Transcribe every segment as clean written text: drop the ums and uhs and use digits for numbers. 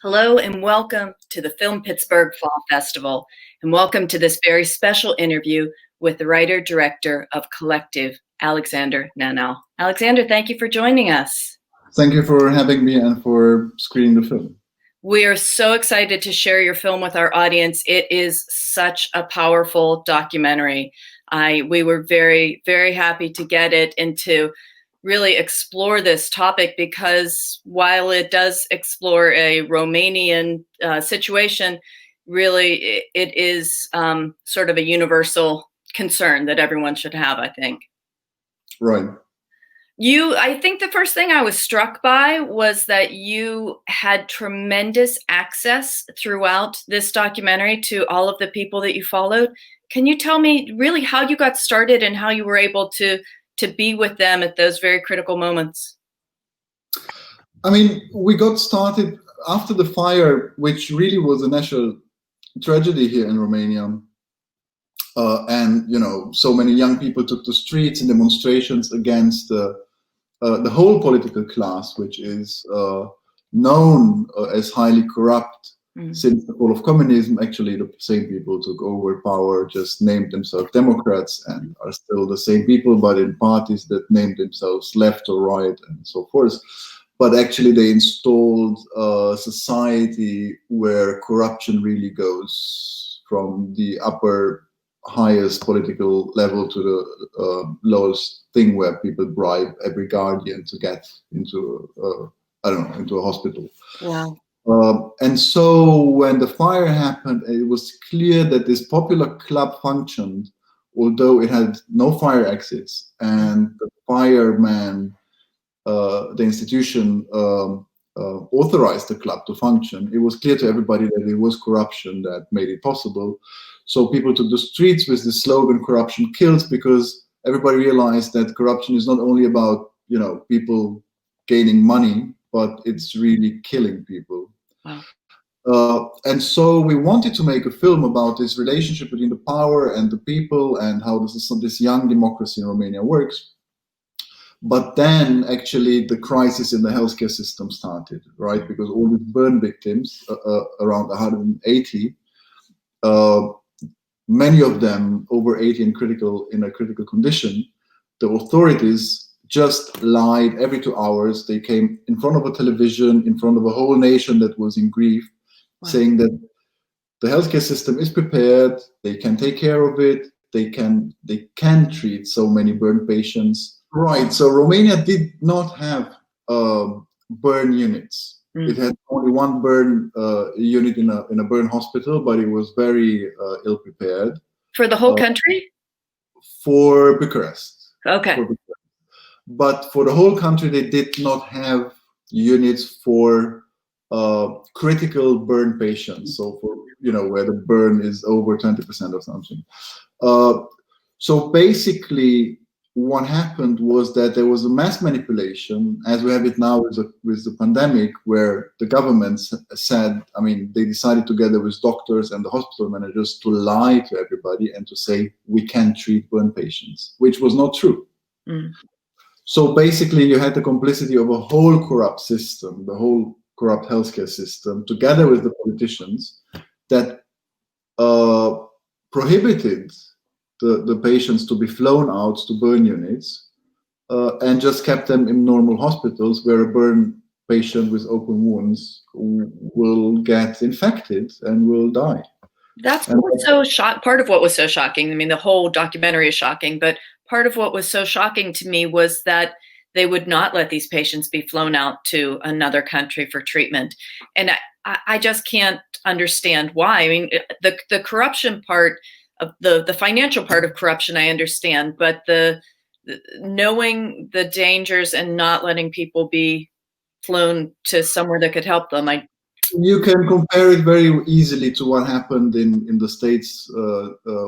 Hello and welcome to the Film Pittsburgh Fall Festival, and welcome to this very special interview with the writer-director of Collective, Alexander Nanau. Alexander, thank you for joining us. Thank you for having me and for screening the film. We are so excited to share your film with our audience. It is such a powerful documentary. We were very, very happy to get it and to really explore this topic, because while it does explore a Romanian situation, really it is sort of a universal concern that everyone should have, I think. Right. I think the first thing I was struck by was that you had tremendous access throughout this documentary to all of the people that you followed. Can you tell me really how you got started and how you were able to be with them at those very critical moments? I mean, we got started after the fire, which really was a national tragedy here in Romania. And, you know, so many young people took to streets in demonstrations against the whole political class, which is known as highly corrupt. Since the fall of communism. Actually, the same people took over power, just named themselves Democrats, and are still the same people, but in parties that named themselves left or right and so forth. But actually, they installed a society where corruption really goes from the highest political level to the lowest thing, where people bribe every guardian to get into into a hospital. Wow. And so when the fire happened, it was clear that this popular club functioned, although it had no fire exits, and the fireman, the institution, authorized the club to function. It was clear to everybody that it was corruption that made it possible. So people took the streets with the slogan "Corruption kills," because everybody realized that corruption is not only about, you know, people gaining money, but it's really killing people. Wow. And so we wanted to make a film about this relationship between the power and the people, and how this young democracy in Romania works. But then actually the crisis in the healthcare system started, right? Because all these burn victims, around 180, many of them over 80 in a critical condition, the authorities just lied every 2 hours. They came in front of a television, in front of a whole nation that was in grief, saying that the healthcare system is prepared, they can take care of it, they can treat so many burn patients. Right, so Romania did not have burn units. It had only one burn unit in a burn hospital, but it was very ill prepared. For the whole country? For Bucharest. Okay. For Bucharest. But for the whole country, they did not have units for critical burn patients. So for, you know, where the burn is over 20% or something. So basically, what happened was that there was a mass manipulation, as we have it now with the pandemic, where the government said, I mean, they decided together with doctors and the hospital managers to lie to everybody and to say, we can treat burn patients, which was not true. So basically, you had the complicity of a whole corrupt system, the whole corrupt healthcare system, together with the politicians, that prohibited the patients to be flown out to burn units, and just kept them in normal hospitals, where a burn patient with open wounds will get infected and will die. That's part of what was so shocking. I mean, the whole documentary is shocking, but part of what was so shocking to me was that they would not let these patients be flown out to another country for treatment. And I just can't understand why. I mean, the corruption part of the financial part of corruption, I understand, but the knowing the dangers and not letting people be flown to somewhere that could help them, you can compare it very easily to what happened in the States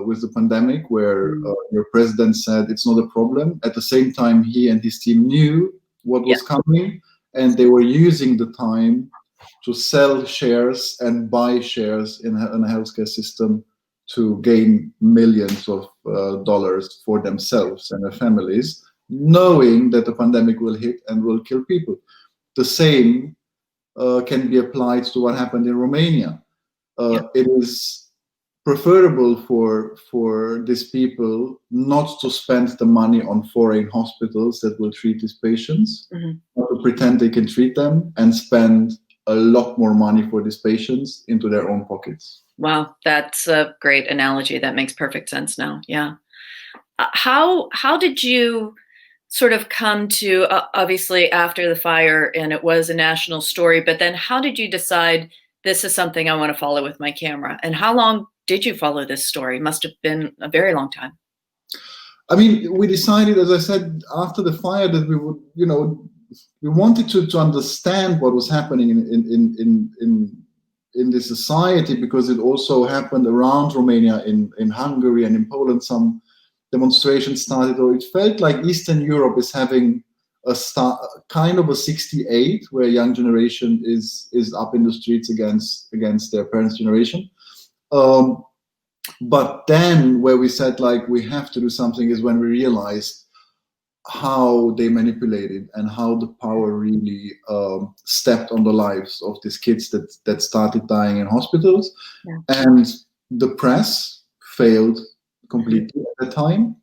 with the pandemic, where your president said it's not a problem. At the same time, he and his team knew what was coming, and they were using the time to sell shares and buy shares in a healthcare system to gain millions of dollars for themselves and their families, knowing that the pandemic will hit and will kill people. The same can be applied to what happened in Romania. It is preferable for these people not to spend the money on foreign hospitals that will treat these patients, not to pretend they can treat them, and spend a lot more money for these patients into their own pockets. Wow, that's a great analogy. That makes perfect sense now. Yeah. How did you sort of come to, obviously after the fire, and it was a national story, but then how did you decide this is something I want to follow with my camera? And how long did you follow this story? Must have been a very long time. I mean, we decided, as I said, after the fire that we would, we wanted to understand what was happening in the society, because it also happened around Romania, in Hungary and in Poland. Some demonstrations started, or it felt like Eastern Europe is having a kind of a 68, where young generation is up in the streets against their parents' generation. But then where we said, like, we have to do something, is when we realized how they manipulated and how the power really stepped on the lives of these kids that started dying in hospitals. Yeah. And the press failed completely at the time.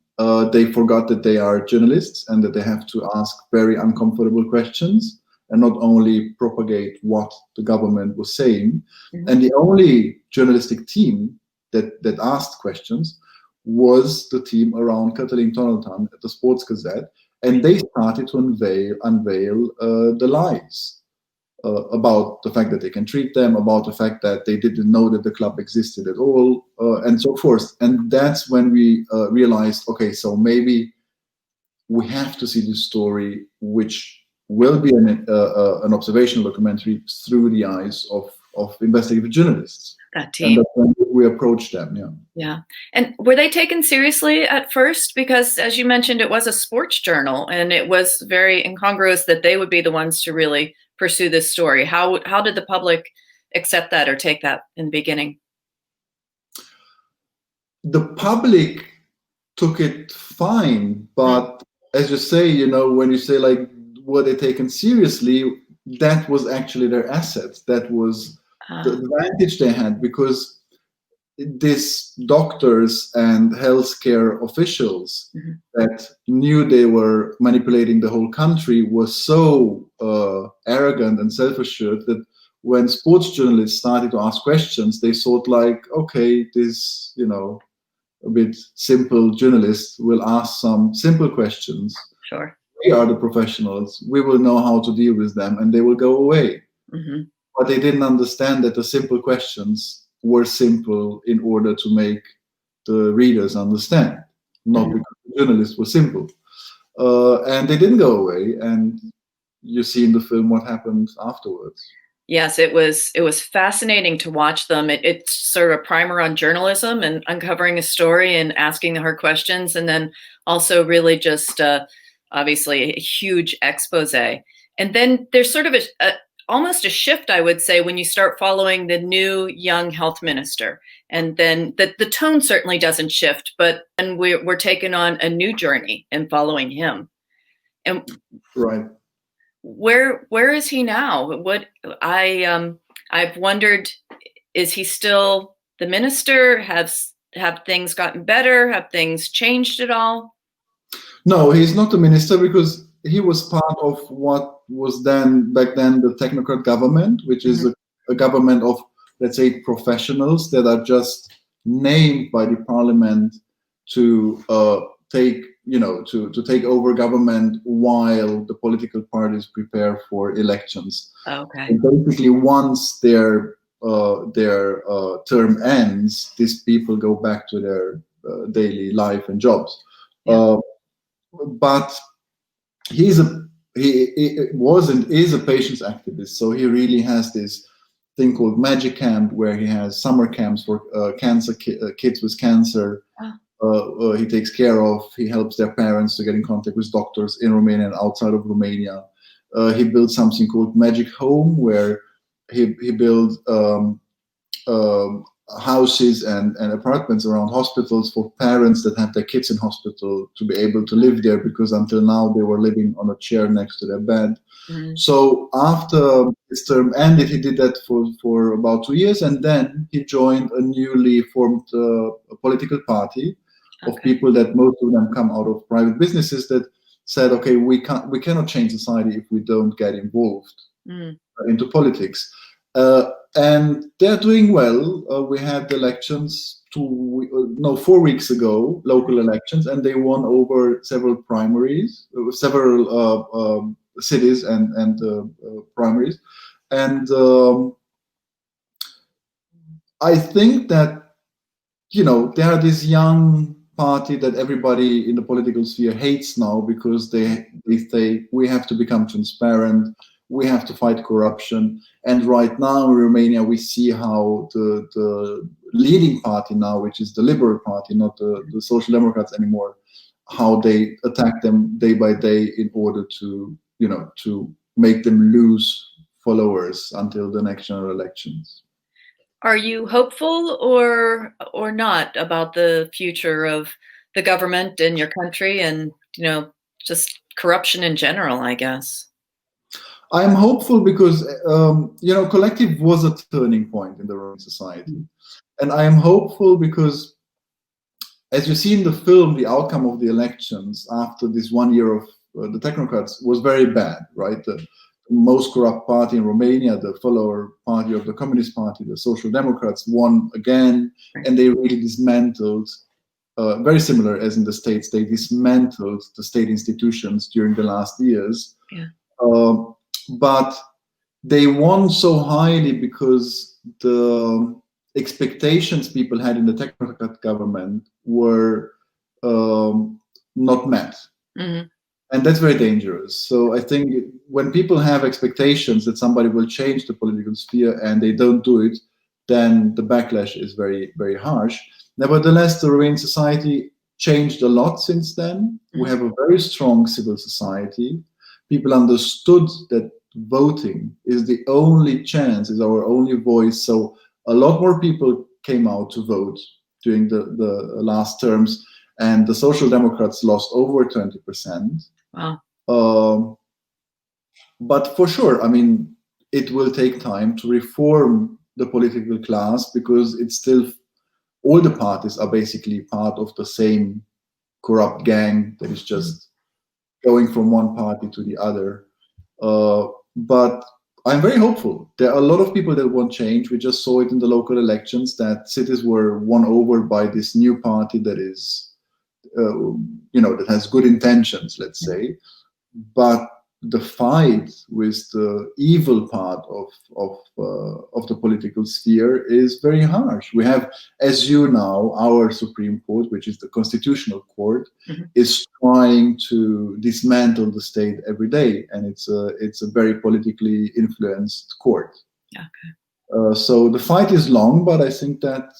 They forgot that they are journalists and that they have to ask very uncomfortable questions and not only propagate what the government was saying. And the only journalistic team that asked questions was the team around Katalin Tonaltan at the Sports Gazette, and they started to unveil the lies about the fact that they can treat them, about the fact that they didn't know that the club existed at all, and so forth. And that's when we realized, okay, so maybe we have to see this story, which will be an observational documentary through the eyes of investigative journalists. That team. And that's when we approached them. Yeah. And were they taken seriously at first? Because, as you mentioned, it was a sports journal, and it was very incongruous that they would be the ones to really pursue this story. How did the public accept that or take that in the beginning? The public took it fine, but as you say, when you say, like, were they taken seriously, that was actually their asset. That was the advantage they had, because these doctors and healthcare officials that knew they were manipulating the whole country were so arrogant and self-assured that when sports journalists started to ask questions, they thought, like, okay, this, a bit simple journalist will ask some simple questions. Sure. We are the professionals. We will know how to deal with them, and they will go away. But they didn't understand that the simple questions were simple in order to make the readers understand, not because the journalists were simple. And they didn't go away. And you see in the film what happened afterwards. Yes, it was fascinating to watch them. It's sort of a primer on journalism and uncovering a story and asking the hard questions, and then also really just obviously a huge expose. And then there's sort of almost a shift, I would say, when you start following the new young health minister. And then the tone certainly doesn't shift, but then we're taking on a new journey and following him. And right. Where is he now? What I've wondered, is he still the minister? Have things gotten better? Have things changed at all? No, he's not the minister, because he was part of what was back then the technocrat government, which is a government of, let's say, professionals that are just named by the parliament to take over government while the political parties prepare for elections. Okay. And basically, once their term ends, these people go back to their daily life and jobs. Yeah. But he was and is a patients activist, so he really has this thing called Magic Camp, where he has summer camps for kids with cancer. He takes care of. He helps their parents to get in contact with doctors in Romania and outside of Romania. He built something called Magic Home, where he built houses and apartments around hospitals for parents that have their kids in hospital to be able to live there, because until now they were living on a chair next to their bed. Mm-hmm. So after his term ended, he did that for about 2 years, and then he joined a newly formed political party of people that most of them come out of private businesses that said, okay, we cannot change society if we don't get involved into politics. And they're doing well. We had elections 4 weeks ago, local elections, and they won over several primaries, several cities and primaries. And I think that, they are this young party that everybody in the political sphere hates now, because they say we have to become transparent, we have to fight corruption. And right now in Romania, we see how the leading party now, which is the Liberal Party, not the Social Democrats anymore, how they attack them day by day in order to, to make them lose followers until the next general elections. Are you hopeful or not about the future of the government in your country and, just corruption in general, I guess? I'm hopeful because, collective was a turning point in the Romanian society. And I am hopeful because, as you see in the film, the outcome of the elections after this 1 year of the technocrats was very bad, right? The most corrupt party in Romania, the follower party of the Communist Party, the Social Democrats, won again, and they really dismantled, very similar as in the States, they dismantled the state institutions during the last years. Yeah. But they won so highly because the expectations people had in the technocrat government were not met. Mm-hmm. And that's very dangerous. So I think when people have expectations that somebody will change the political sphere and they don't do it, then the backlash is very, very harsh. Nevertheless, the Romanian society changed a lot since then. We have a very strong civil society. People understood that voting is the only chance, is our only voice. So a lot more people came out to vote during the last terms, and the Social Democrats lost over 20%. Wow. But for sure, I mean, it will take time to reform the political class, because it's still, all the parties are basically part of the same corrupt gang that is just going from one party to the other. But I'm very hopeful. There are a lot of people that want change. We just saw it in the local elections that cities were won over by this new party that is, that has good intentions, let's say. But the fight with the evil part of the political sphere is very harsh. We have, as you know, our Supreme Court, which is the Constitutional Court, is trying to dismantle the state every day, and it's a very politically influenced court. Okay. So the fight is long, but I think that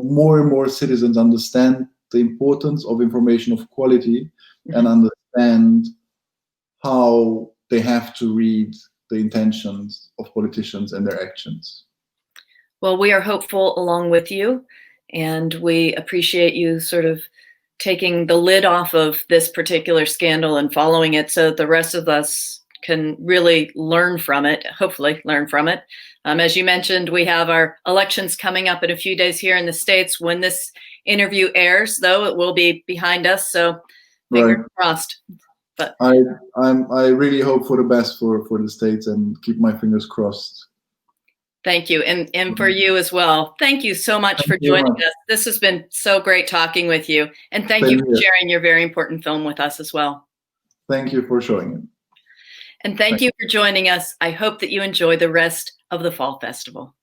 more and more citizens understand the importance of information of quality and understand how they have to read the intentions of politicians and their actions. Well, we are hopeful along with you, and we appreciate you sort of taking the lid off of this particular scandal and following it so the rest of us can really learn from it, hopefully learn from it. As you mentioned, we have our elections coming up in a few days here in the States. When this interview airs, though, it will be behind us, so fingers crossed. But I really hope for the best for the States, and keep my fingers crossed. Thank you, and for you as well. Thank you so much for joining us. This has been so great talking with you, and thank you for sharing your very important film with us as well. Thank you for showing it. And thank you for joining us. I hope that you enjoy the rest of the Fall Festival.